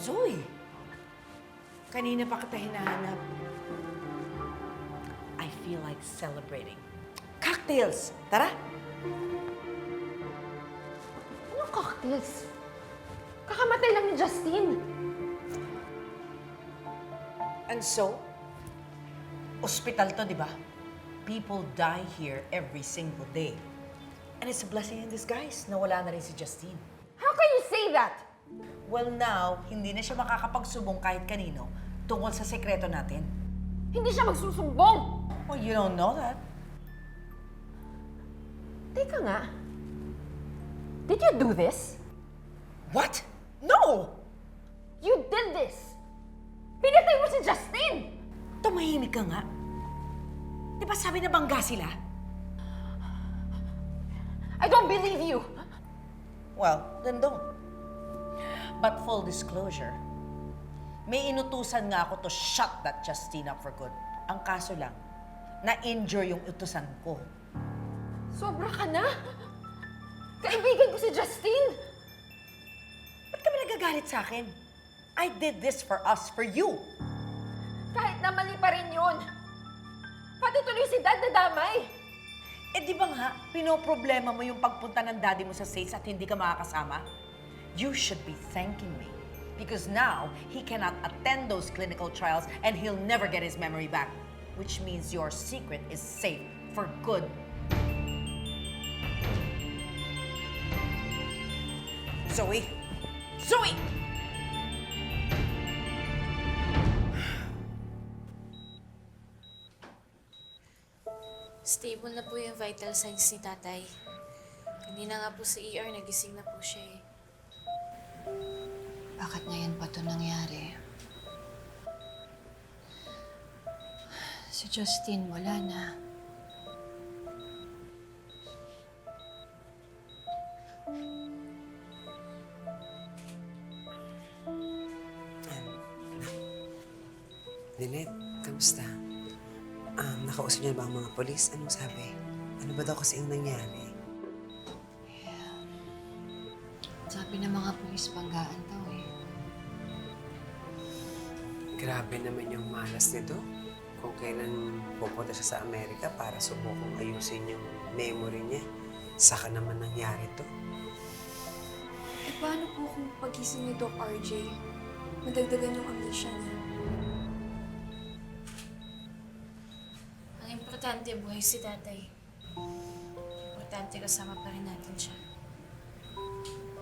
Zoe! Kanina pa kita hinahanap. I feel like celebrating. Cocktails! Tara! Anong cocktails? Kakamatay lang ni Justin. And so, ospital to, di ba? People die here every single day. And it's a blessing in disguise na wala na rin si Justine. How can you say that? Well, now, hindi na siya makakapagsubong kahit kanino tungkol sa sekreto natin. Hindi siya magsusumbong. Well, you don't know that. Teka nga. Did you do this? What? No! You did this! Pinatay mo si Justin! Tumahimik ka nga. Di ba sabi na bangga sila? I don't believe you! Well, then don't. But full disclosure, may inutusan nga ako to shut that Justine up for good. Ang kaso lang, na-injure yung utusan ko. Sobra ka na! Kaibigan ko si Justine! Ba't ka ba nagagalit sa akin? I did this for us, for you. Kahit na mali pa rin yun. Pati tuloy si Dad nadamay. Eh di ba nga, pinoproblema mo yung pagpunta ng daddy mo sa States at hindi ka makakasama? You should be thanking me. Because now, he cannot attend those clinical trials and he'll never get his memory back. Which means your secret is safe for good. Zoe! Zoe! Stable na po yung vital signs ni tatay. Hindi na nga po sa ER, nagising na po siya eh. Bakit ngayon pa ito nangyari? Si Justine, wala na. Lynette, kamusta? Nakausap niya ba ang mga polis? Anong sabi? Ano ba daw kasi ang nangyari? Sabi ng mga pulis, banggaan daw eh. Grabe naman yung malas nito. Kung kailan pupunta siya sa Amerika para subukong ayusin yung memory niya. Saka naman nangyari to. E paano po kung pagising ni Doc RJ, madagdagan yung amnesia niya? Ang importante, buhay si tatay. Importante, kasama pa rin natin siya.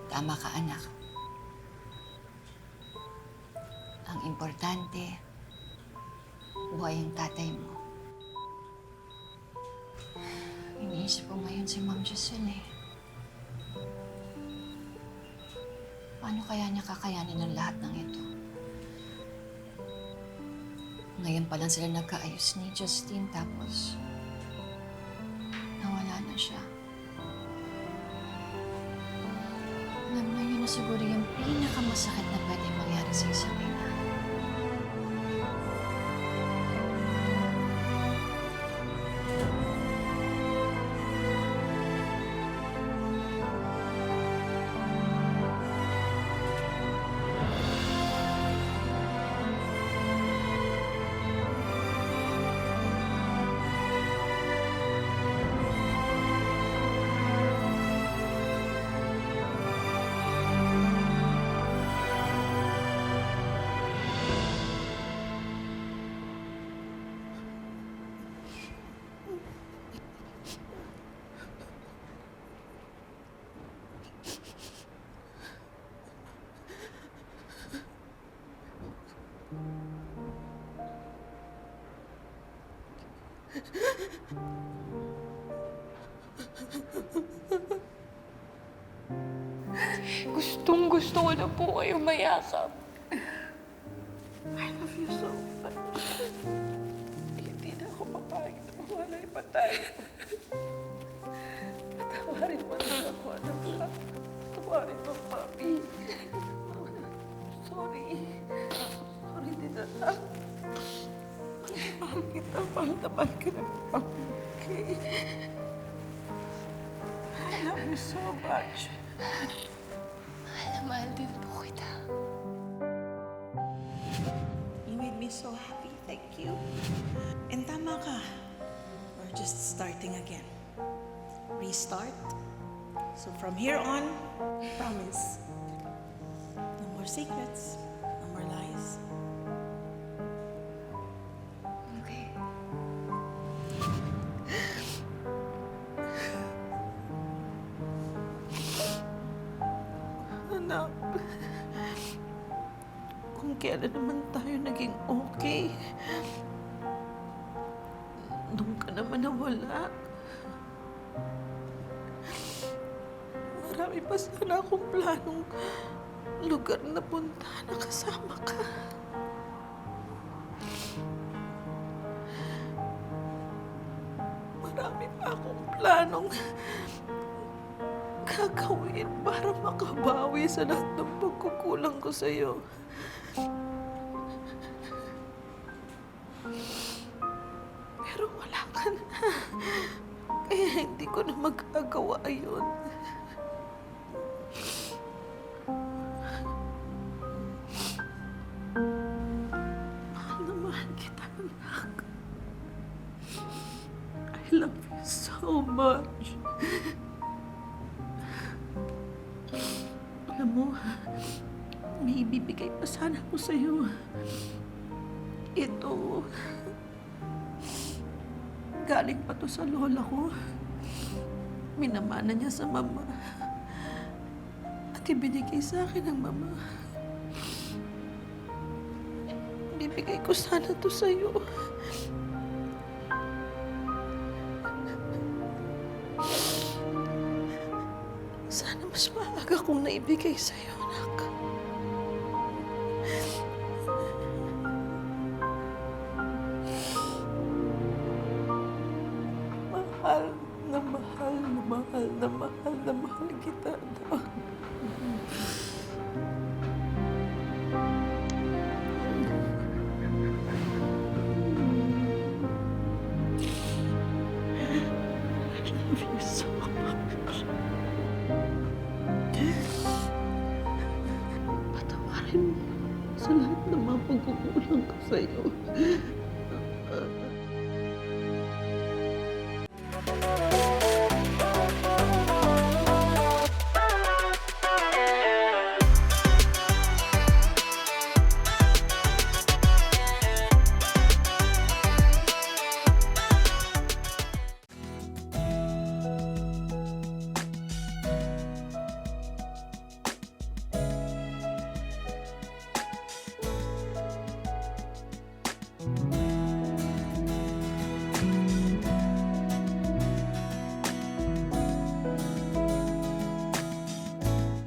Tama ka, anak. Ang importante, buhay ang tatay mo. Iniisip ko ngayon si Ma'am Giselle eh. Paano kaya niya kakayanin ang lahat ng ito? Ngayon pa lang sila nagkaayos ni Justine, tapos nawala na siya. Alam na yun na siguro yung pinakamasakit na pwede mangyari sa isang ina. Gustong-gusto ko na po kayo mayakap. I love you so much. Hindi na ako papayag na mawala yung patay. Patawarin mo na ako, anak ka. Patawarin mo, Mami. Sorry. Sorry din, anak. Mahal kita, mahal kita, okay? I love you so much. Mahal na mahal din po kita. so happy. Thank you. And tama ka. We're just starting again. Restart. So from here on, promise. No more secrets. No more lies. Okay. Anak, kung kailan naman tayo naging okay, doon ka naman nawala. Marami pa sana akong planong lugar na punta na kasama ka. Marami pa akong planong gagawin para makabawi sa lahat ng pagkukulang ko sa'yo. Pero wala ka na. Kaya hindi ko na magagawa yun. Mahal na mahal kita, anak. I love you so much. Alam mo, may ibibigay pa sana ko sa'yo. Ito, galing pa to sa lola ko. Minamana niya sa mama. At ibinigay sa akin ng mama. Bibigay ko sana to sa'yo. Sana mas maaga kong naibigay sa'yo, anak. Mahal na mahal na mahal na mahal na mahal kita, anak. I love you so much. Patawarin mo sa lahat ng mga pagkukulang ko sa'yo.